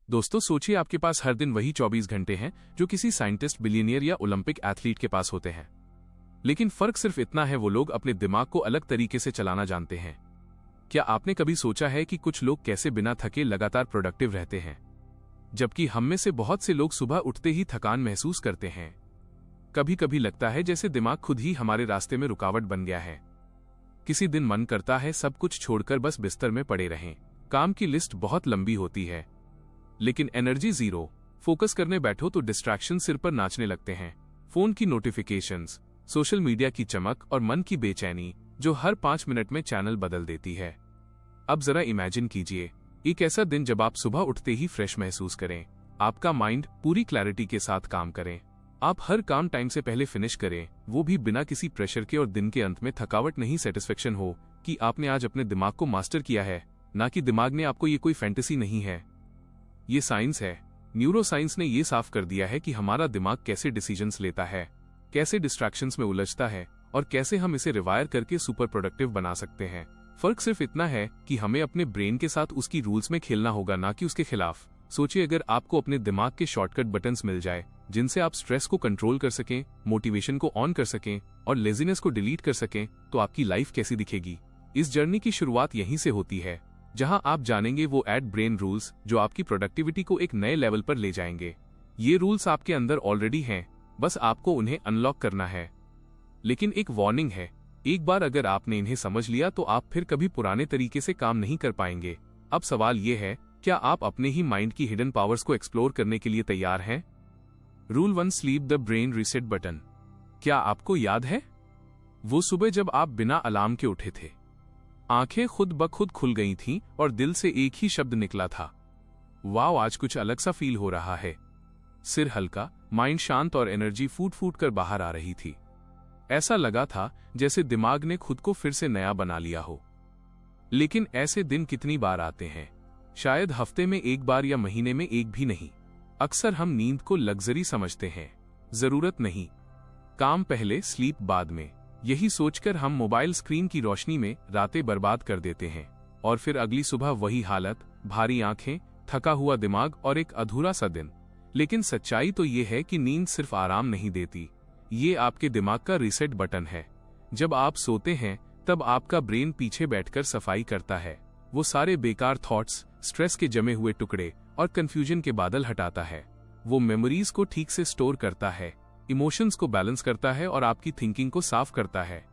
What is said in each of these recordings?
दोस्तों सोचिए आपके पास हर दिन वही 24 घंटे हैं जो किसी साइंटिस्ट, बिलियनियर या ओलंपिक एथलीट के पास होते हैं। लेकिन फर्क सिर्फ इतना है, वो लोग अपने दिमाग को अलग तरीके से चलाना जानते हैं। क्या आपने कभी सोचा है कि कुछ लोग कैसे बिना थके लगातार प्रोडक्टिव रहते हैं, जबकि हम में से बहुत से लोग सुबह उठते ही थकान महसूस करते हैं। कभी कभी लगता है जैसे दिमाग खुद ही हमारे रास्ते में रुकावट बन गया है। किसी दिन मन करता है सब कुछ छोड़कर बस बिस्तर में पड़े रहें। काम की लिस्ट बहुत लंबी होती है लेकिन एनर्जी जीरो। फोकस करने बैठो तो डिस्ट्रैक्शन सिर पर नाचने लगते हैं। फोन की नोटिफिकेशंस, सोशल मीडिया की चमक और मन की बेचैनी जो हर 5 मिनट में चैनल बदल देती है। अब जरा इमेजिन कीजिए एक ऐसा दिन जब आप सुबह उठते ही फ्रेश महसूस करें, आपका माइंड पूरी क्लैरिटी के साथ काम करें, आप हर काम टाइम से पहले फिनिश करें, वो भी बिना किसी प्रेशर के, और दिन के अंत में थकावट नहीं, सेटिस्फेक्शन हो कि आपने आज अपने दिमाग को मास्टर किया है, ना कि दिमाग ने आपको। ये कोई फैंटेसी नहीं है, ये साइंस है। न्यूरो साइंस ने ये साफ कर दिया है कि हमारा दिमाग कैसे डिसीजंस लेता है, कैसे डिस्ट्रैक्शंस में उलझता है और कैसे हम इसे रिवायर करके सुपर प्रोडक्टिव बना सकते हैं। फर्क सिर्फ इतना है कि हमें अपने ब्रेन के साथ उसकी रूल्स में खेलना होगा, ना कि उसके खिलाफ। सोचिए अगर आपको अपने दिमाग के शॉर्टकट बटन्स मिल जाए जिनसे आप स्ट्रेस को कंट्रोल कर सकें, मोटिवेशन को ऑन कर सकें और लेजीनेस को डिलीट कर सकें, तो आपकी लाइफ कैसी दिखेगी। इस जर्नी की शुरुआत यहीं से होती है, जहां आप जानेंगे वो एट ब्रेन रूल्स जो आपकी प्रोडक्टिविटी को एक नए लेवल पर ले जाएंगे। ये रूल्स आपके अंदर ऑलरेडी हैं, बस आपको उन्हें अनलॉक करना है। लेकिन एक वार्निंग है, एक बार अगर आपने इन्हें समझ लिया तो आप फिर कभी पुराने तरीके से काम नहीं कर पाएंगे। अब सवाल ये है, क्या आप अपने ही माइंड की हिडन पावर्स को एक्सप्लोर करने के लिए तैयार हैं? Rule 1, sleep the brain reset button. क्या आपको याद है वो सुबह जब आप बिना अलार्म के उठे थे, आंखें खुद ब खुद खुल गई थीं और दिल से एक ही शब्द निकला था, वाओ आज कुछ अलग सा फील हो रहा है। सिर हल्का, माइंड शांत और एनर्जी फूट फूट कर बाहर आ रही थी। ऐसा लगा था जैसे दिमाग ने खुद को फिर से नया बना लिया हो। लेकिन ऐसे दिन कितनी बार आते हैं? शायद हफ्ते में एक बार या महीने में एक भी नहीं। अक्सर हम नींद को लग्जरी समझते हैं, जरूरत नहीं। काम पहले, स्लीप बाद में। यही सोचकर हम मोबाइल स्क्रीन की रोशनी में रातें बर्बाद कर देते हैं और फिर अगली सुबह वही हालत, भारी आंखें, थका हुआ दिमाग और एक अधूरा सा दिन। लेकिन सच्चाई तो ये है कि नींद सिर्फ आराम नहीं देती, ये आपके दिमाग का रीसेट बटन है। जब आप सोते हैं तब आपका ब्रेन पीछे बैठकर सफाई करता है। वो सारे बेकार थॉट्स, स्ट्रेस के जमे हुए टुकड़े और कंफ्यूजन के बादल हटाता है। वो मेमोरीज को ठीक से स्टोर करता है, इमोशंस को बैलेंस करता है और आपकी थिंकिंग को साफ करता है।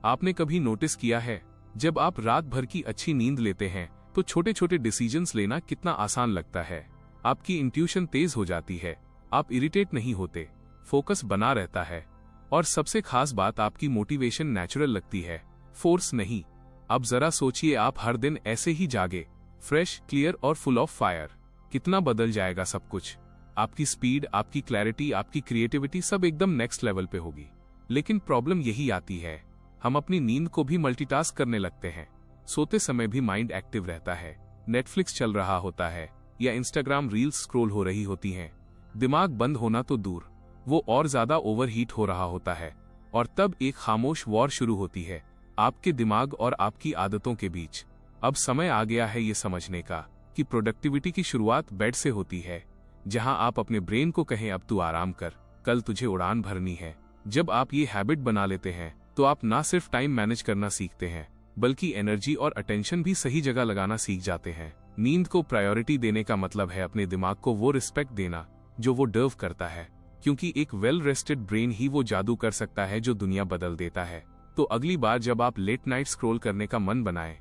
आपने कभी नोटिस किया है जब आप रात भर की अच्छी नींद लेते हैं तो छोटे छोटे डिसीजंस लेना कितना आसान लगता है। आपकी इंट्यूशन तेज हो जाती है, आप इरिटेट नहीं होते, फोकस बना रहता है और सबसे खास बात, आपकी मोटिवेशन नेचुरल लगती है, फोर्स नहीं। अब जरा सोचिए आप हर दिन ऐसे ही जागे, फ्रेश, क्लियर और फुल ऑफ फायर, कितना बदल जाएगा सब कुछ। आपकी स्पीड, आपकी क्लैरिटी, आपकी क्रिएटिविटी सब एकदम नेक्स्ट लेवल पे होगी। लेकिन प्रॉब्लम यही आती है, हम अपनी नींद को भी मल्टीटास्क करने लगते हैं। सोते समय भी माइंड एक्टिव रहता है, नेटफ्लिक्स चल रहा होता है या इंस्टाग्राम रील्स स्क्रॉल हो रही होती हैं। दिमाग बंद होना तो दूर, वो और ज्यादा ओवरहीट हो रहा होता है और तब एक खामोश वॉर शुरू होती है आपके दिमाग और आपकी आदतों के बीच। अब समय आ गया है ये समझने का कि प्रोडक्टिविटी की शुरुआत बेड से होती है, जहां आप अपने ब्रेन को कहें अब तू आराम कर, कल तुझे उड़ान भरनी है। जब आप ये हैबिट बना लेते हैं तो आप ना सिर्फ टाइम मैनेज करना सीखते हैं बल्कि एनर्जी और अटेंशन भी सही जगह लगाना सीख जाते हैं। नींद को प्रायोरिटी देने का मतलब है अपने दिमाग को वो रिस्पेक्ट देना जो वो डर्व करता है, क्योंकि एक वेल रेस्टेड ब्रेन ही वो जादू कर सकता है जो दुनिया बदल देता है। तो अगली बार जब आप लेट नाइट स्क्रॉल करने का मन बनाए,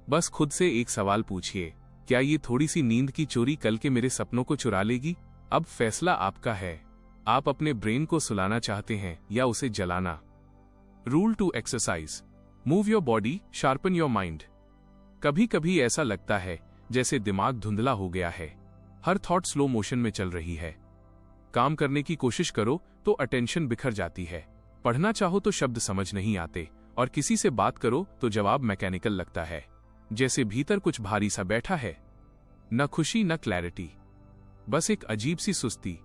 बस खुद से एक सवाल पूछिए, क्या ये थोड़ी सी नींद की चोरी कल के मेरे सपनों को चुरा लेगी? अब फैसला आपका है, आप अपने ब्रेन को सुलाना चाहते हैं या उसे जलाना। Rule 2, exercise. Move your body, sharpen your mind. कभी कभी ऐसा लगता है जैसे दिमाग धुंधला हो गया है, हर थॉट स्लो मोशन में चल रही है। काम करने की कोशिश करो तो अटेंशन बिखर जाती है, पढ़ना चाहो तो शब्द समझ नहीं आते और किसी से बात करो तो जवाब मैकेनिकल लगता है, जैसे भीतर कुछ भारी सा बैठा है। न खुशी न क्लैरिटी, बस एक अजीब सी सुस्ती।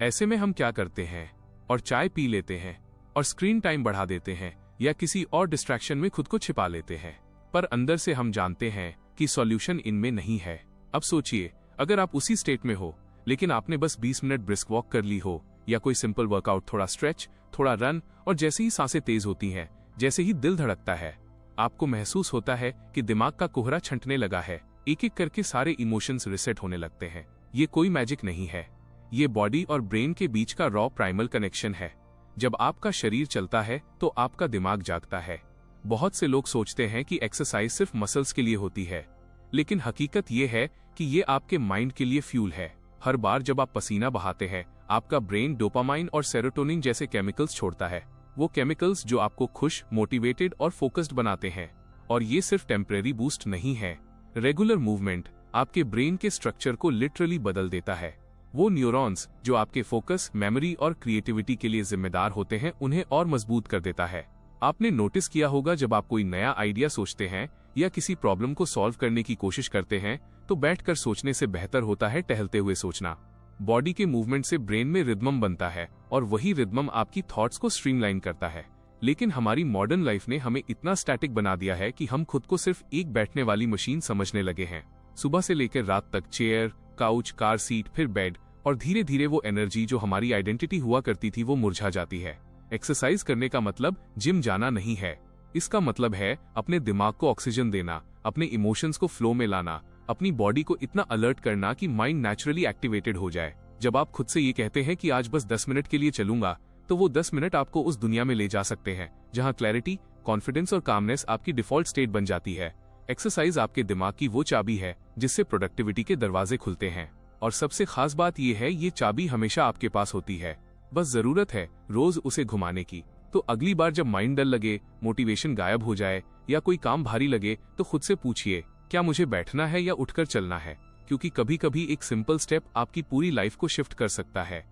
ऐसे में हम क्या करते हैं, और चाय पी लेते हैं और स्क्रीन टाइम बढ़ा देते हैं या किसी और डिस्ट्रैक्शन में खुद को छिपा लेते हैं। पर अंदर से हम जानते हैं कि सॉल्यूशन इनमें नहीं है। अब सोचिए, अगर आप उसी स्टेट में हो लेकिन आपने बस 20 मिनट ब्रिस्क वॉक कर ली हो या कोई सिंपल वर्कआउट, थोड़ा स्ट्रेच, थोड़ा रन, और जैसे ही सांसें तेज होती हैं, जैसे ही दिल धड़कता है, आपको महसूस होता है कि दिमाग का कोहरा छंटने लगा है। एक एक करके सारे इमोशंस रिसेट होने लगते हैं। ये कोई मैजिक नहीं है, ये बॉडी और ब्रेन के बीच का रॉ प्राइमल कनेक्शन है। जब आपका शरीर चलता है तो आपका दिमाग जागता है। बहुत से लोग सोचते हैं कि एक्सरसाइज सिर्फ मसल्स के लिए होती है, लेकिन हकीकत ये है कि ये आपके माइंड के लिए फ्यूल है। हर बार जब आप पसीना बहाते हैं, आपका ब्रेन डोपामाइन और सेरोटोनिन जैसे केमिकल्स छोड़ता है। वो केमिकल्स जो आपको खुश, मोटिवेटेड और फोकस्ड बनाते हैं। और ये सिर्फ टेम्परेरी बूस्ट नहीं है। रेगुलर मूवमेंट आपके ब्रेन के स्ट्रक्चर को लिटरली बदल देता है। वो न्यूरॉन्स जो आपके फोकस, मेमोरी और क्रिएटिविटी के लिए जिम्मेदार होते हैं, उन्हें और मजबूत कर देता है। आपने नोटिस किया होगा, जब आप कोई नया आइडिया सोचते हैं या किसी प्रॉब्लम को सॉल्व करने की कोशिश करते हैं, तो बैठकर सोचने से बेहतर होता है टहलते हुए सोचना। बॉडी के मूवमेंट से ब्रेन में रिदमम बनता है और वही रिदमम आपकी थॉट्स को स्ट्रीमलाइन करता है। लेकिन हमारी मॉडर्न लाइफ ने हमें इतना स्टैटिक बना दिया है कि हम खुद को सिर्फ एक बैठने वाली मशीन समझने लगे हैं। सुबह से लेकर रात तक चेयर, काउच, कार सीट, फिर बेड, और धीरे धीरे वो एनर्जी जो हमारी आइडेंटिटी हुआ करती थी वो मुरझा जाती है। एक्सरसाइज करने का मतलब जिम जाना नहीं है। इसका मतलब है अपने दिमाग को ऑक्सीजन देना, अपने इमोशंस को फ्लो में लाना, अपनी बॉडी को इतना अलर्ट करना कि माइंड नेचुरली एक्टिवेटेड हो जाए। जब आप खुद से ये कहते हैं कि आज बस 10 मिनट के लिए चलूंगा, तो वो 10 मिनट आपको उस दुनिया में ले जा सकते हैं जहां क्लैरिटी, कॉन्फिडेंस और कामनेस आपकी डिफॉल्ट स्टेट बन जाती है। एक्सरसाइज आपके दिमाग की वो चाबी है जिससे प्रोडक्टिविटी के दरवाजे खुलते हैं। और सबसे खास बात यह है, ये चाबी हमेशा आपके पास होती है, बस जरूरत है रोज उसे घुमाने की। तो अगली बार जब माइंड डल लगे, मोटिवेशन गायब हो जाए या कोई काम भारी लगे, तो खुद से पूछिए, क्या मुझे बैठना है या उठकर चलना है? क्योंकि कभी कभी एक सिंपल स्टेप आपकी पूरी लाइफ को शिफ्ट कर सकता है।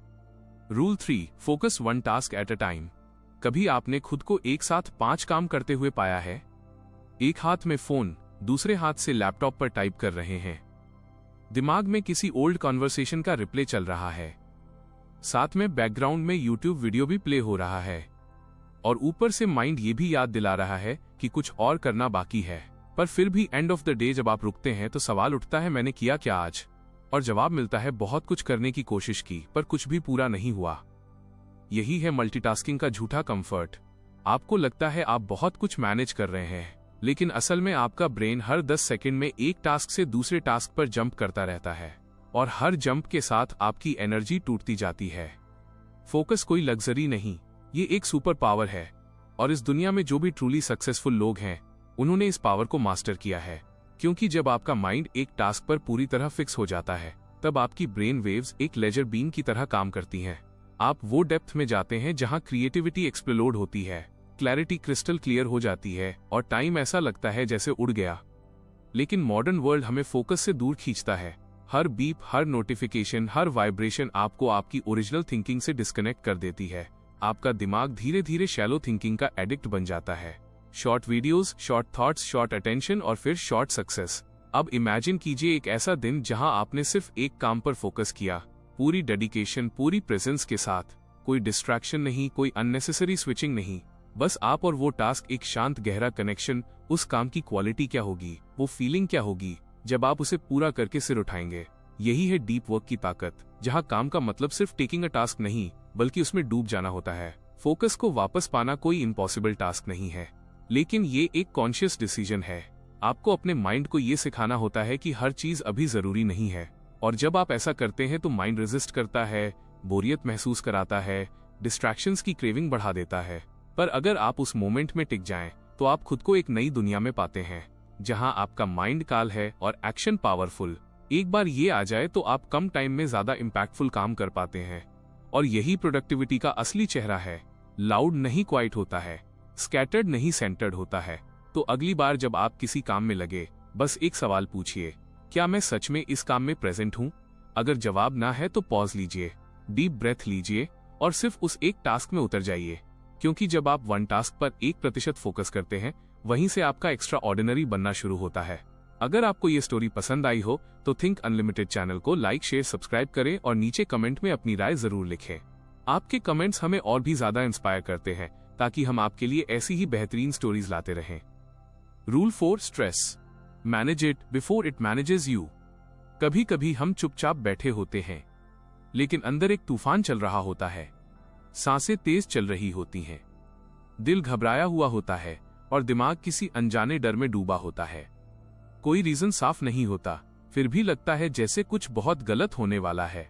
Rule 3, focus 1 task at a time. कभी आपने खुद को एक साथ 5 काम करते हुए पाया है? एक हाथ में फोन, दूसरे हाथ से लैपटॉप पर टाइप कर रहे हैं, दिमाग में किसी ओल्ड कॉन्वर्सेशन का रिप्ले चल रहा है, साथ में बैकग्राउंड में यूट्यूब वीडियो भी प्ले हो रहा है, और ऊपर से माइंड ये भी याद दिला रहा है कि कुछ और करना बाकी है। पर फिर भी एंड ऑफ द डे जब आप रुकते हैं तो सवाल उठता है, मैंने किया क्या आज? और जवाब मिलता है, बहुत कुछ करने की कोशिश की पर कुछ भी पूरा नहीं हुआ। यही है मल्टीटास्किंग का झूठा कंफर्ट। आपको लगता है आप बहुत कुछ मैनेज कर रहे हैं, लेकिन असल में आपका ब्रेन हर 10 सेकंड में एक टास्क से दूसरे टास्क पर जंप करता रहता है, और हर जंप के साथ आपकी एनर्जी टूटती जाती है। फोकस कोई लग्जरी नहीं, ये एक सुपर पावर है। और इस दुनिया में जो भी ट्रूली सक्सेसफुल लोग हैं, उन्होंने इस पावर को मास्टर किया है। क्योंकि जब आपका माइंड एक टास्क पर पूरी तरह फिक्स हो जाता है, तब आपकी ब्रेन वेव्स एक लेजर बीम की तरह काम करती हैं। आप वो डेप्थ में जाते हैं जहां क्रिएटिविटी एक्सप्लोड होती है, क्लैरिटी क्रिस्टल क्लियर हो जाती है, और टाइम ऐसा लगता है जैसे उड़ गया। लेकिन मॉडर्न वर्ल्ड हमें फोकस से दूर खींचता है। हर बीप, हर नोटिफिकेशन, हर वाइब्रेशन आपको आपकी ओरिजिनल थिंकिंग से डिस्कनेक्ट कर देती है। आपका दिमाग धीरे धीरे शैलो थिंकिंग का एडिक्ट बन जाता है। Short videos, short thoughts, short attention और फिर शॉर्ट सक्सेस। अब इमेजिन कीजिए एक ऐसा दिन जहां आपने सिर्फ एक काम पर फोकस किया, पूरी डेडिकेशन, पूरी प्रेजेंस के साथ। कोई डिस्ट्रैक्शन नहीं, कोई अननेसेसरी स्विचिंग नहीं, बस आप और वो टास्क, एक शांत गहरा कनेक्शन। उस काम की क्वालिटी क्या होगी, वो फीलिंग क्या होगी जब आप उसे पूरा करके सिर उठाएंगे? यही है डीप वर्क की ताकत, जहां काम का मतलब सिर्फ टेकिंग अ टास्क नहीं, बल्कि उसमें डूब जाना होता है। फोकस को वापस पाना कोई इम्पॉसिबल टास्क नहीं है, लेकिन ये एक कॉन्शियस डिसीजन है। आपको अपने माइंड को ये सिखाना होता है कि हर चीज अभी जरूरी नहीं है। और जब आप ऐसा करते हैं तो माइंड रेजिस्ट करता है, बोरियत महसूस कराता है, डिस्ट्रैक्शंस की क्रेविंग बढ़ा देता है। पर अगर आप उस मोमेंट में टिक जाएं, तो आप खुद को एक नई दुनिया में पाते हैं, जहां आपका माइंड काल है और एक्शन पावरफुल। एक बार ये आ जाए तो आप कम टाइम में ज्यादा इम्पैक्टफुल काम कर पाते हैं। और यही प्रोडक्टिविटी का असली चेहरा है। लाउड नहीं क्वाइट होता है, स्कैटर्ड नहीं सेंटर्ड होता है। तो अगली बार जब आप किसी काम में लगे, बस एक सवाल पूछिए, क्या मैं सच में इस काम में प्रेजेंट हूं? अगर जवाब ना है तो पॉज लीजिए, डीप ब्रेथ लीजिए और सिर्फ उस एक टास्क में उतर जाइए। क्योंकि जब आप 1 टास्क पर 1% फोकस करते हैं, वहीं से आपका एक्स्ट्रा ऑर्डिनरी बनना शुरू होता है। अगर आपको ये स्टोरी पसंद आई हो तो थिंक अनलिमिटेड चैनल को लाइक, शेयर, सब्सक्राइब करें और नीचे कमेंट में अपनी राय जरूर लिखें। आपके कमेंट्स हमें और भी ज्यादा इंस्पायर करते हैं, ताकि हम आपके लिए ऐसी ही बेहतरीन स्टोरीज लाते रहें। Rule 4, stress manage it before it manages you. कभी कभी हम चुपचाप बैठे होते हैं, लेकिन अंदर एक तूफान चल रहा होता है। सांसें तेज चल रही होती हैं, दिल घबराया हुआ होता है और दिमाग किसी अनजाने डर में डूबा होता है। कोई रीजन साफ नहीं होता, फिर भी लगता है जैसे कुछ बहुत गलत होने वाला है।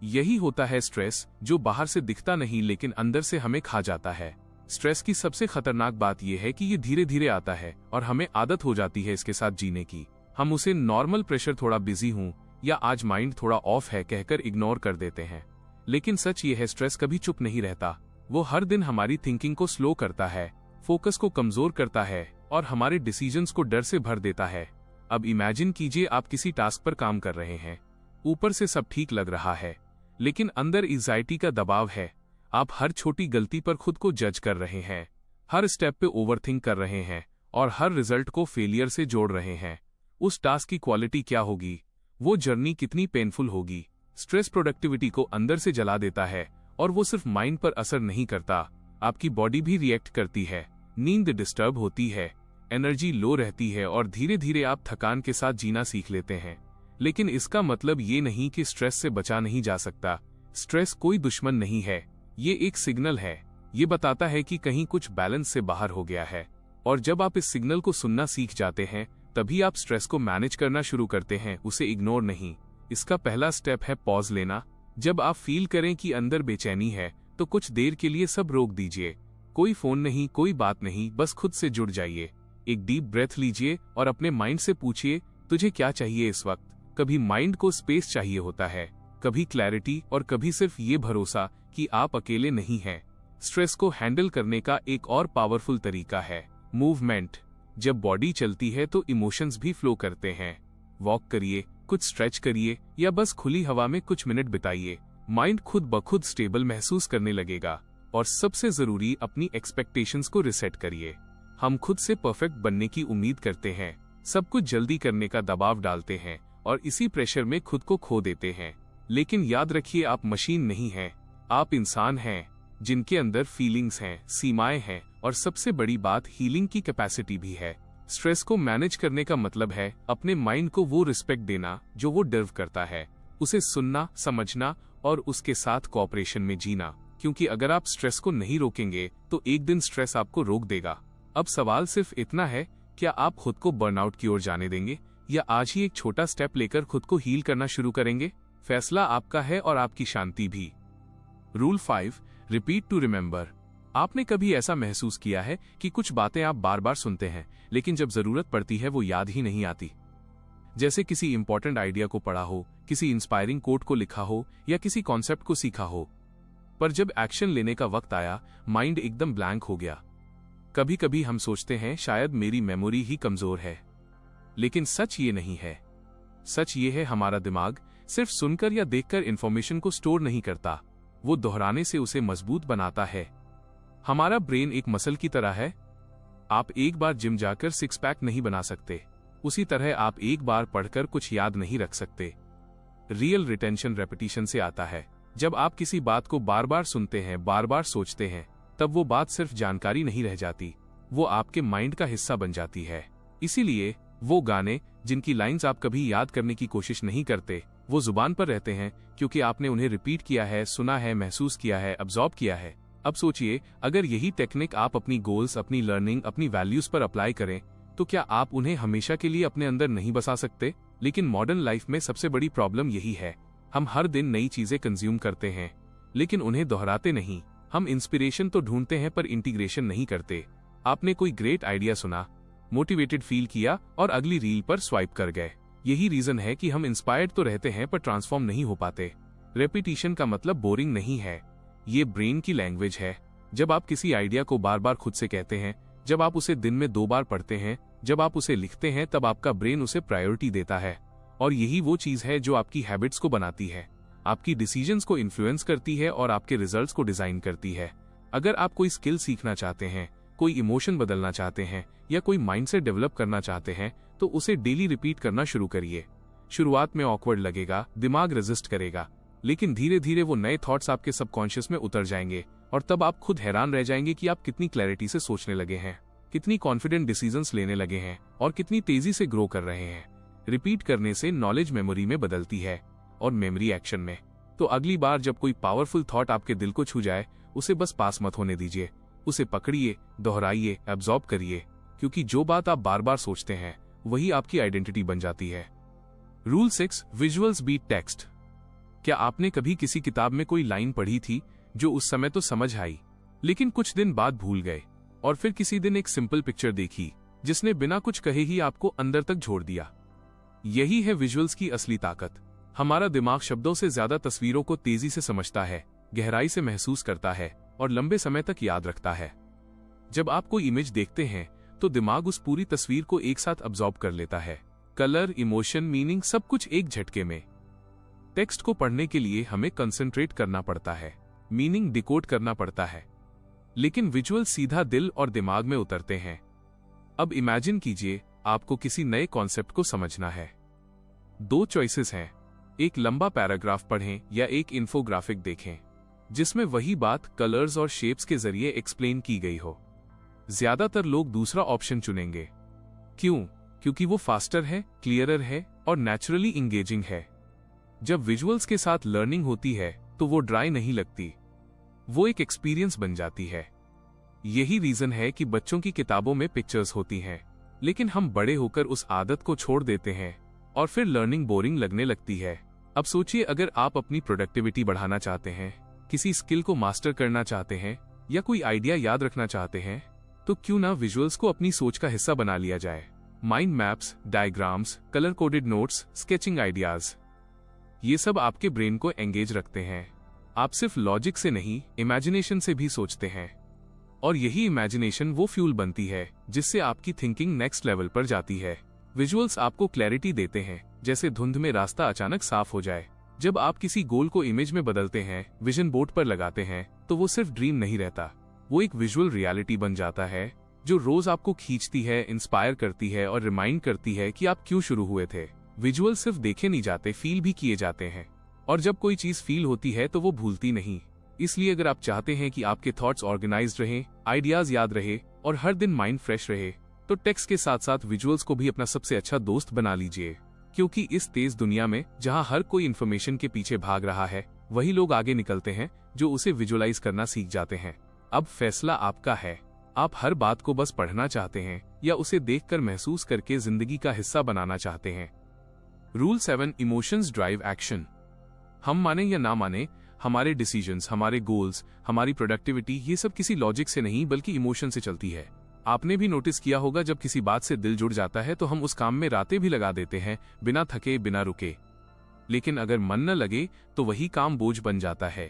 यही होता है स्ट्रेस, जो बाहर से दिखता नहीं लेकिन अंदर से हमें खा जाता है। स्ट्रेस की सबसे खतरनाक बात यह है कि ये धीरे धीरे आता है और हमें आदत हो जाती है इसके साथ जीने की। हम उसे नॉर्मल प्रेशर, थोड़ा बिजी हूं या आज माइंड थोड़ा ऑफ है कहकर इग्नोर कर देते हैं। लेकिन सच ये है, स्ट्रेस कभी चुप नहीं रहता। वो हर दिन हमारी थिंकिंग को स्लो करता है, फोकस को कमजोर करता है और हमारे डिसीजंस को डर से भर देता है। अब इमेजिन कीजिए, आप किसी टास्क पर काम कर रहे हैं, ऊपर से सब ठीक लग रहा है, लेकिन अंदर एंजाइटी का दबाव है। आप हर छोटी गलती पर खुद को जज कर रहे हैं, हर स्टेप पे ओवरथिंक कर रहे हैं और हर रिजल्ट को फेलियर से जोड़ रहे हैं। उस टास्क की क्वालिटी क्या होगी, वो जर्नी कितनी पेनफुल होगी। स्ट्रेस प्रोडक्टिविटी को अंदर से जला देता है और वो सिर्फ माइंड पर असर नहीं करता, आपकी बॉडी भी रिएक्ट करती है। नींद डिस्टर्ब होती है, एनर्जी लो रहती है और धीरे धीरे आप थकान के साथ जीना सीख लेते हैं। लेकिन इसका मतलब ये नहीं कि स्ट्रेस से बचा नहीं जा सकता। स्ट्रेस कोई दुश्मन नहीं है, ये एक सिग्नल है। ये बताता है कि कहीं कुछ बैलेंस से बाहर हो गया है, और जब आप इस सिग्नल को सुनना सीख जाते हैं तभी आप स्ट्रेस को मैनेज करना शुरू करते हैं, उसे इग्नोर नहीं। इसका पहला स्टेप है पॉज लेना। जब आप फील करें कि अंदर बेचैनी है तो कुछ देर के लिए सब रोक दीजिए। कोई फोन नहीं, कोई बात नहीं, बस खुद से जुड़ जाइए। एक डीप ब्रेथ लीजिए और अपने माइंड से पूछिए, तुझे क्या चाहिए इस वक्त। कभी माइंड को स्पेस चाहिए होता है, कभी क्लैरिटी और कभी सिर्फ ये भरोसा कि आप अकेले नहीं हैं। स्ट्रेस को हैंडल करने का एक और पावरफुल तरीका है मूवमेंट। जब बॉडी चलती है तो इमोशंस भी फ्लो करते हैं। वॉक करिए, कुछ स्ट्रेच करिए या बस खुली हवा में कुछ मिनट बिताइए। माइंड खुद ब खुद स्टेबल महसूस करने लगेगा। और सबसे जरूरी, अपनी एक्सपेक्टेशंस को रिसेट करिए। हम खुद से परफेक्ट बनने की उम्मीद करते हैं, सब कुछ जल्दी करने का दबाव डालते हैं और इसी प्रेशर में खुद को खो देते हैं। लेकिन याद रखिए, आप मशीन नहीं हैं, आप इंसान हैं जिनके अंदर फीलिंग्स हैं, सीमाएं हैं और सबसे बड़ी बात, हीलिंग की कैपेसिटी भी है। स्ट्रेस को मैनेज करने का मतलब है अपने माइंड को वो रिस्पेक्ट देना जो वो डिजर्व करता है, उसे सुनना, समझना और उसके साथ कोऑपरेशन में जीना। क्योंकि अगर आप स्ट्रेस को नहीं रोकेंगे तो एक दिन स्ट्रेस आपको रोक देगा। अब सवाल सिर्फ इतना है, क्या आप खुद को बर्नआउट की ओर जाने देंगे या आज ही एक छोटा स्टेप लेकर खुद को हील करना शुरू करेंगे? फैसला आपका है और आपकी शांति भी। Rule 5, repeat to remember. आपने कभी ऐसा महसूस किया है कि कुछ बातें आप बार बार सुनते हैं लेकिन जब जरूरत पड़ती है वो याद ही नहीं आती? जैसे किसी इंपॉर्टेंट आइडिया को पढ़ा हो, किसी इंस्पायरिंग कोट को लिखा हो या किसी कॉन्सेप्ट को सीखा हो, पर जब एक्शन लेने का वक्त आया माइंड एकदम ब्लैंक हो गया। कभी कभी हम सोचते हैं शायद मेरी मेमोरी ही कमजोर है, लेकिन सच ये नहीं है। सच ये है, हमारा दिमाग सिर्फ सुनकर या देखकर इंफॉर्मेशन को स्टोर नहीं करता, वो दोहराने से उसे मजबूत बनाता है। हमारा ब्रेन एक मसल की तरह है। आप एक बार जिम जाकर 6 पैक नहीं बना सकते, उसी तरह आप एक बार पढ़कर कुछ याद नहीं रख सकते। रियल रिटेंशन रेपिटेशन से आता है। जब आप किसी बात को बार बार सुनते हैं, बार बार सोचते हैं, तब वो बात सिर्फ जानकारी नहीं रह जाती, वो आपके माइंड का हिस्सा बन जाती है। इसीलिए वो गाने जिनकी लाइंस आप कभी याद करने की कोशिश नहीं करते, वो जुबान पर रहते हैं क्योंकि आपने उन्हें रिपीट किया है, सुना है, महसूस किया है, अब्सॉर्ब किया है। अब सोचिए, अगर यही टेक्निक आप अपनी गोल्स, अपनी लर्निंग, अपनी वैल्यूज पर अप्लाई करें तो क्या आप उन्हें हमेशा के लिए अपने अंदर नहीं बसा सकते? लेकिन मॉडर्न लाइफ में सबसे बड़ी प्रॉब्लम यही है, हम हर दिन नई चीजें कंज्यूम करते हैं लेकिन उन्हें दोहराते नहीं। हम इंस्पिरेशन तो ढूंढते हैं पर इंटीग्रेशन नहीं करते। आपने कोई ग्रेट आइडिया सुना, मोटिवेटेड फील किया और अगली रील पर स्वाइप कर गए। यही रीजन है कि हम इंस्पायर्ड तो रहते हैं पर ट्रांसफॉर्म नहीं हो पाते। रेपिटेशन का मतलब बोरिंग नहीं है, ये ब्रेन की लैंग्वेज है। जब आप किसी आइडिया को बार बार खुद से कहते हैं, जब आप उसे दिन में 2 बार पढ़ते हैं, जब आप उसे लिखते हैं, तब आपका ब्रेन उसे प्रायोरिटी देता है। और यही वो चीज है जो आपकी हैबिट्स को बनाती है, आपकी डिसीजंस को इन्फ्लुएंस करती है और आपके रिजल्ट्स को डिजाइन करती है। अगर आप कोई स्किल सीखना चाहते हैं, कोई इमोशन बदलना चाहते हैं या कोई माइंडसेट डेवलप करना चाहते हैं तो उसे डेली रिपीट करना शुरू करिए। शुरुआत में ऑकवर्ड लगेगा, दिमाग रेजिस्ट करेगा, लेकिन धीरे धीरे वो नए थॉट्स आपके सबकॉन्शियस में उतर जाएंगे और तब आप खुद हैरान रह जाएंगे कि आप कितनी क्लैरिटी से सोचने लगे हैं, कितनी कॉन्फिडेंट डिसीजंस लेने लगे हैं और कितनी तेजी से ग्रो कर रहे हैं। रिपीट करने से नॉलेज मेमोरी में बदलती है और मेमोरी एक्शन में। तो अगली बार जब कोई पावरफुल थॉट आपके दिल को छू जाए, उसे बस पास मत होने दीजिए, उसे पकड़िए, दोहराइए, एब्जॉर्ब करिए, क्योंकि जो बात आप बार बार सोचते हैं वही आपकी आइडेंटिटी बन जाती है। Rule 6, visuals beat text. क्या आपने कभी किसी किताब में कोई लाइन पढ़ी थी जो उस समय तो समझ आई, लेकिन कुछ दिन बाद भूल गए, और फिर किसी दिन एक सिंपल पिक्चर देखी जिसने बिना कुछ कहे ही आपको अंदर तक जोड़ दिया? यही है विजुअल्स की असली ताकत। हमारा दिमाग शब्दों से ज्यादा तस्वीरों को तेजी से समझता है, गहराई से महसूस करता है और लंबे समय तक याद रखता है। जब आप कोई इमेज देखते हैं तो दिमाग उस पूरी तस्वीर को एक साथ अब्सॉर्ब कर लेता है, कलर, इमोशन, मीनिंग, सब कुछ एक झटके में। टेक्स्ट को पढ़ने के लिए हमें कंसंट्रेट करना पड़ता है, मीनिंग डिकोड करना पड़ता है, लेकिन विजुअल सीधा दिल और दिमाग में उतरते हैं। अब इमेजिन कीजिए आपको किसी नए कॉन्सेप्ट को समझना है। 2 चॉइसेस हैं, एक लंबा पैराग्राफ पढ़ें या एक इन्फोग्राफिक देखें जिसमें वही बात कलर्स और शेप्स के जरिए एक्सप्लेन की गई हो। ज्यादातर लोग दूसरा ऑप्शन चुनेंगे। क्यों? क्योंकि वो फास्टर है, क्लियरर है और नेचुरली इंगेजिंग है। जब विजुअल्स के साथ लर्निंग होती है तो वो ड्राई नहीं लगती, वो एक एक्सपीरियंस बन जाती है। यही रीजन है कि बच्चों की किताबों में पिक्चर्स होती हैं, लेकिन हम बड़े होकर उस आदत को छोड़ देते हैं और फिर लर्निंग बोरिंग लगने लगती है। अब सोचिए, अगर आप अपनी प्रोडक्टिविटी बढ़ाना चाहते हैं, किसी स्किल को मास्टर करना चाहते हैं या कोई आइडिया याद रखना चाहते हैं, तो क्यों ना विजुअल्स को अपनी सोच का हिस्सा बना लिया जाए। Mind maps, diagrams, colour coded notes, sketching ideas, ये सब आपके ब्रेन को एंगेज रखते हैं। आप सिर्फ लॉजिक से नहीं, इमेजिनेशन से भी सोचते हैं, और यही इमेजिनेशन वो फ्यूल बनती है जिससे आपकी थिंकिंग नेक्स्ट लेवल पर जाती है। विजुअल्स आपको क्लैरिटी देते हैं, जैसे धुंध में रास्ता अचानक साफ हो जाए। जब आप किसी गोल को इमेज में बदलते हैं, विजन बोर्ड पर लगाते हैं, तो वो सिर्फ ड्रीम नहीं रहता, वो एक विजुअल रियलिटी बन जाता है जो रोज आपको खींचती है, इंस्पायर करती है और रिमाइंड करती है कि आप क्यों शुरू हुए थे। विजुअल सिर्फ देखे नहीं जाते, फील भी किए जाते हैं, और जब कोई चीज फील होती है तो वो भूलती नहीं। इसलिए अगर आप चाहते हैं कि आपके थॉट्स ऑर्गेनाइज्ड रहें, आइडियाज याद रहे और हर दिन माइंड फ्रेश रहे, तो टेक्स्ट के साथ साथ विजुअल्स को भी अपना सबसे अच्छा दोस्त बना लीजिए। क्योंकि इस तेज दुनिया में जहां हर कोई इन्फॉर्मेशन के पीछे भाग रहा है, वही लोग आगे निकलते हैं जो उसे विजुअलाइज करना सीख जाते हैं। अब फैसला आपका है, आप हर बात को बस पढ़ना चाहते हैं या उसे देखकर महसूस करके जिंदगी का हिस्सा बनाना चाहते हैं। Rule 7, emotions drive action. हम माने या ना माने, हमारे डिसीजंस, हमारे गोल्स, हमारी प्रोडक्टिविटी, ये सब किसी लॉजिक से नहीं बल्कि इमोशन से चलती है। आपने भी नोटिस किया होगा, जब किसी बात से दिल जुड़ जाता है तो हम उस काम में रातें भी लगा देते हैं, बिना थके, बिना रुके। लेकिन अगर मन न लगे तो वही काम बोझ बन जाता है,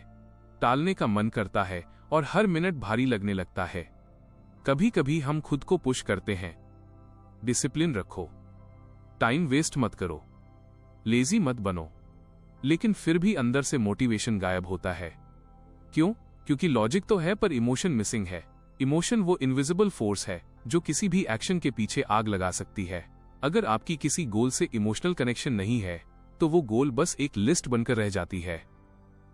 टालने का मन करता है और हर मिनट भारी लगने लगता है। कभी कभी हम खुद को पुश करते हैं, डिसिप्लिन रखो, टाइम वेस्ट मत करो, लेजी मत बनो, लेकिन फिर भी अंदर से मोटिवेशन गायब होता है। क्यों? क्योंकि लॉजिक तो है पर इमोशन मिसिंग है। इमोशन वो इनविजिबल फोर्स है जो किसी भी एक्शन के पीछे आग लगा सकती है। अगर आपकी किसी गोल से इमोशनल कनेक्शन नहीं है तो वो गोल बस एक लिस्ट बनकर रह जाती है,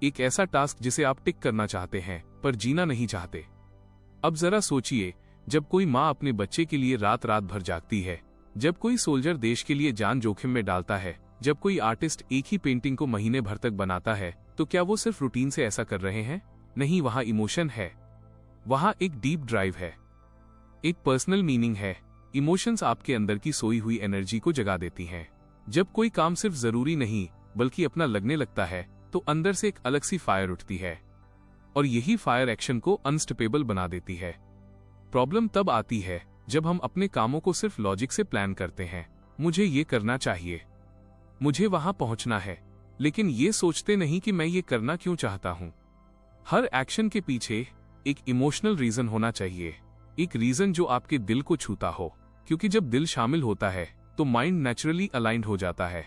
एक ऐसा टास्क जिसे आप टिक करना चाहते हैं पर जीना नहीं चाहते। अब जरा सोचिए, जब कोई माँ अपने बच्चे के लिए रात रात भर जागती है, जब कोई सोल्जर देश के लिए जान जोखिम में डालता है, जब कोई आर्टिस्ट एक ही पेंटिंग को महीने भर तक बनाता है, तो क्या वो सिर्फ रूटीन से ऐसा कर रहे हैं? नहीं, वहां इमोशन है, वहां एक डीप ड्राइव है, एक पर्सनल मीनिंग है। इमोशंस आपके अंदर की सोई हुई एनर्जी को जगा देती हैं। जब कोई काम सिर्फ जरूरी नहीं बल्कि अपना लगने लगता है तो अंदर से एक अलग सी फायर उठती है, और यही फायर एक्शन को अनस्टॉपेबल बना देती है। प्रॉब्लम तब आती है जब हम अपने कामों को सिर्फ लॉजिक से प्लान करते हैं, मुझे ये करना चाहिए, मुझे वहां पहुंचना है, लेकिन ये सोचते नहीं कि मैं ये करना क्यों चाहता हूं। हर एक्शन के पीछे एक इमोशनल रीजन होना चाहिए, एक रीजन जो आपके दिल को छूता हो, क्योंकि जब दिल शामिल होता है तो माइंड नेचुरली अलाइंड हो जाता है।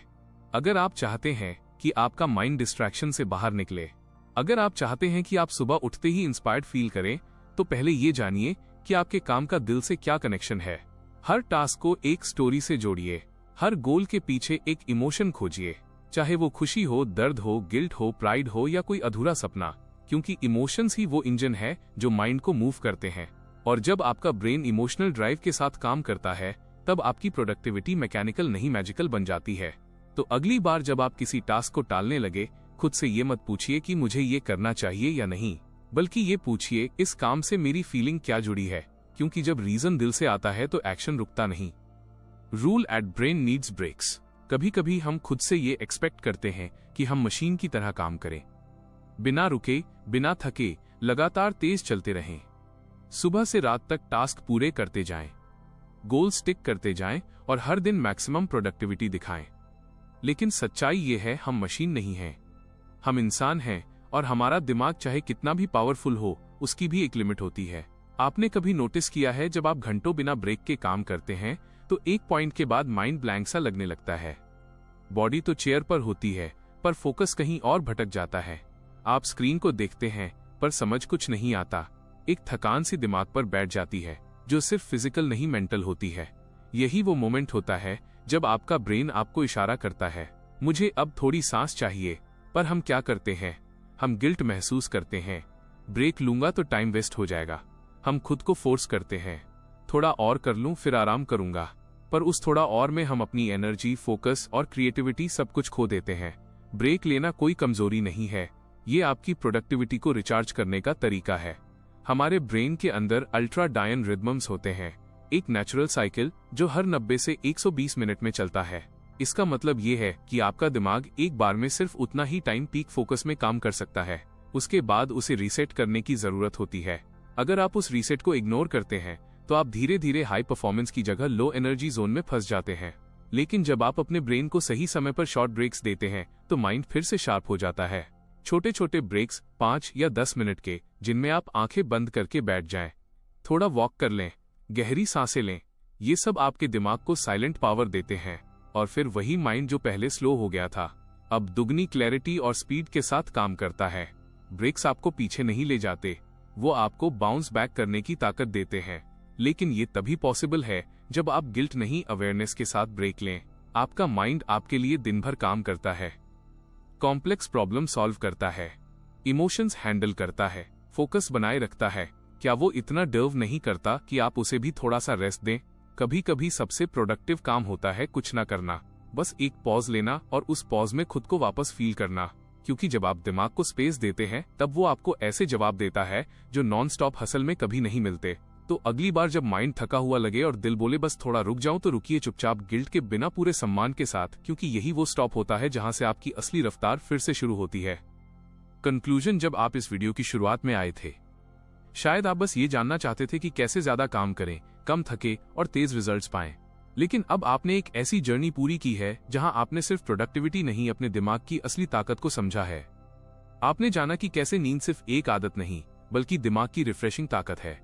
अगर आप चाहते हैं कि आपका माइंड डिस्ट्रैक्शन से बाहर निकले, अगर आप चाहते हैं कि आप सुबह उठते ही इंस्पायर्ड फील करें, तो पहले ये जानिए कि आपके काम का दिल से क्या कनेक्शन है। हर टास्क को एक स्टोरी से जोड़िए, हर गोल के पीछे एक इमोशन खोजिए, चाहे वो खुशी हो, दर्द हो, गिल्ट हो, प्राइड हो या कोई अधूरा सपना, क्योंकि इमोशंस ही वो इंजन है जो माइंड को मूव करते हैं। और जब आपका ब्रेन इमोशनल ड्राइव के साथ काम करता है, तब आपकी प्रोडक्टिविटी मैकेनिकल नहीं मैजिकल बन जाती है। तो अगली बार जब आप किसी टास्क को टालने लगे, खुद से ये मत पूछिए कि मुझे ये करना चाहिए या नहीं, बल्कि ये पूछिए इस काम से मेरी फीलिंग क्या जुड़ी है, क्योंकि जब रीजन दिल से आता है तो एक्शन रुकता नहीं। Rule eight brain needs breaks. कभी कभी हम खुद से ये एक्सपेक्ट करते हैं कि हम मशीन की तरह काम करें, बिना रुके, बिना थके, लगातार तेज चलते रहें, सुबह से रात तक टास्क पूरे करते जाएं, गोल स्टिक करते जाएं और हर दिन मैक्सिमम प्रोडक्टिविटी दिखाएं। लेकिन सच्चाई ये है, हम मशीन नहीं हैं, हम इंसान हैं, और हमारा दिमाग चाहे कितना भी पावरफुल हो, उसकी भी एक लिमिट होती है। आपने कभी नोटिस किया है जब आप घंटों बिना ब्रेक के काम करते हैं तो एक पॉइंट के बाद माइंड ब्लैंक सा लगने लगता है। बॉडी तो चेयर पर होती है पर फोकस कहीं और भटक जाता है। आप स्क्रीन को देखते हैं पर समझ कुछ नहीं आता। एक थकान सी दिमाग पर बैठ जाती है जो सिर्फ फिजिकल नहीं मेंटल होती है। यही वो मोमेंट होता है जब आपका ब्रेन आपको इशारा करता है, मुझे अब थोड़ी सांस चाहिए। पर हम क्या करते हैं? हम गिल्ट महसूस करते हैं, ब्रेक लूंगा तो टाइम वेस्ट हो जाएगा। हम खुद को फोर्स करते हैं, थोड़ा और कर लूं फिर आराम करूंगा। पर उस थोड़ा और में हम अपनी एनर्जी, फोकस और क्रिएटिविटी सब कुछ खो देते हैं। ब्रेक लेना कोई कमजोरी नहीं है, ये आपकी प्रोडक्टिविटी को रिचार्ज करने का तरीका है। हमारे ब्रेन के अंदर अल्ट्राडायन रिदम्स होते हैं, एक नेचुरल साइकिल जो हर 90 से 120 मिनट में चलता है। इसका मतलब ये है कि आपका दिमाग एक बार में सिर्फ उतना ही टाइम पीक फोकस में काम कर सकता है, उसके बाद उसे रीसेट करने की जरूरत होती है। अगर आप उस रीसेट को इग्नोर करते हैं तो आप धीरे धीरे हाई परफॉर्मेंस की जगह लो एनर्जी जोन में फंस जाते हैं। लेकिन जब आप अपने ब्रेन को सही समय पर शॉर्ट ब्रेक्स देते हैं तो माइंड फिर से शार्प हो जाता है। छोटे छोटे ब्रेक्स 5 या 10 मिनट के, जिनमें आप आंखें बंद करके बैठ जाएं, थोड़ा वॉक कर लें, गहरी सांसें लें, ये सब आपके दिमाग को साइलेंट पावर देते हैं। और फिर वही माइंड जो पहले स्लो हो गया था, अब दुगनी क्लैरिटी और स्पीड के साथ काम करता है। ब्रेक्स आपको पीछे नहीं ले जाते, वो आपको बाउंस बैक करने की ताकत देते हैं। लेकिन ये तभी पॉसिबल है जब आप गिल्ट नहीं, अवेयरनेस के साथ ब्रेक लें। आपका माइंड आपके लिए दिन भर काम करता है, कॉम्प्लेक्स प्रॉब्लम सॉल्व करता है, इमोशंस हैंडल करता है, फोकस बनाए रखता है। क्या वो इतना डर्व नहीं करता कि आप उसे भी थोड़ा सा रेस्ट दें? कभी कभी सबसे प्रोडक्टिव काम होता है कुछ ना करना, बस एक पॉज लेना और उस पॉज में खुद को वापस फील करना। क्योंकि जब आप दिमाग को स्पेस देते हैं तब वो आपको ऐसे जवाब देता है जो नॉन स्टॉप हसल में कभी नहीं मिलते। तो अगली बार जब माइंड थका हुआ लगे और दिल बोले बस थोड़ा रुक जाऊं, तो रुकिए चुपचाप, गिल्ट के बिना, पूरे सम्मान के साथ, क्योंकि यही वो स्टॉप होता है जहां से आपकी असली रफ्तार फिर से शुरू होती है। कंक्लूजन, जब आप इस वीडियो की शुरुआत में आए थे, शायद आप बस ये जानना चाहते थे कि कैसे ज्यादा काम करें, कम थके और तेज रिजल्ट्स पाएं। लेकिन अब आपने एक ऐसी जर्नी पूरी की है जहां आपने सिर्फ प्रोडक्टिविटी नहीं, अपने दिमाग की असली ताकत को समझा है। आपने जाना कि कैसे नींद सिर्फ एक आदत नहीं बल्कि दिमाग की रिफ्रेशिंग ताकत है,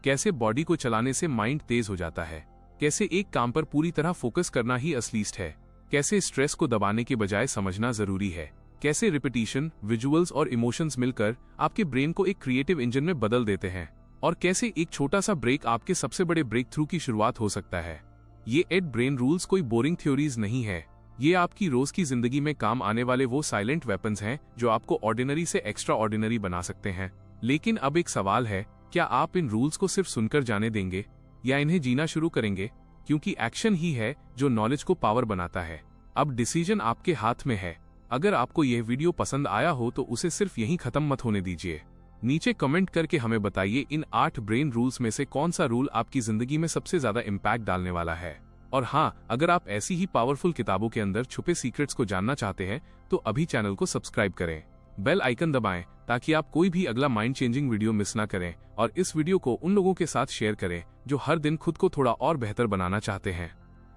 कैसे बॉडी को चलाने से माइंड तेज हो जाता है, कैसे एक काम पर पूरी तरह फोकस करना ही असलीस्ट है, कैसे स्ट्रेस को दबाने के बजाय समझना जरूरी है, कैसे रिपीटिशन, विजुअल्स और इमोशंस मिलकर आपके ब्रेन को एक क्रिएटिव इंजन में बदल देते हैं, और कैसे एक छोटा सा ब्रेक आपके सबसे बड़े ब्रेक थ्रू की शुरुआत हो सकता है। ये 8 ब्रेन रूल्स कोई बोरिंग थ्योरीज नहीं है, ये आपकी रोज की जिंदगी में काम आने वाले वो साइलेंट वेपन्स हैं जो आपको ऑर्डिनरी से एक्स्ट्रा ऑर्डिनरी बना सकते हैं। लेकिन अब एक सवाल है, क्या आप इन रूल्स को सिर्फ सुनकर जाने देंगे या इन्हें जीना शुरू करेंगे? क्योंकि एक्शन ही है जो नॉलेज को पावर बनाता है। अब डिसीजन आपके हाथ में है। अगर आपको यह वीडियो पसंद आया हो तो उसे सिर्फ यहीं खत्म मत होने दीजिए। नीचे कमेंट करके हमें बताइए इन 8 ब्रेन रूल्स में से कौन सा रूल आपकी जिंदगी में सबसे ज्यादा इम्पैक्ट डालने वाला है। और हाँ, अगर आप ऐसी ही पावरफुल किताबों के अंदर छुपे सीक्रेट्स को जानना चाहते हैं तो अभी चैनल को सब्सक्राइब करें, बेल आइकन दबाएं ताकि आप कोई भी अगला माइंड चेंजिंग वीडियो मिस ना करें, और इस वीडियो को उन लोगों के साथ शेयर करें जो हर दिन खुद को थोड़ा और बेहतर बनाना चाहते हैं।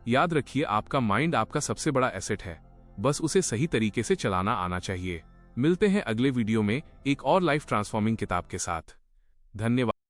याद रखिए, आपका माइंड आपका सबसे बड़ा एसेट है, बस उसे सही तरीके से चलाना आना चाहिए। मिलते हैं अगले वीडियो में एक और लाइफ ट्रांसफॉर्मिंग किताब के साथ। धन्यवाद।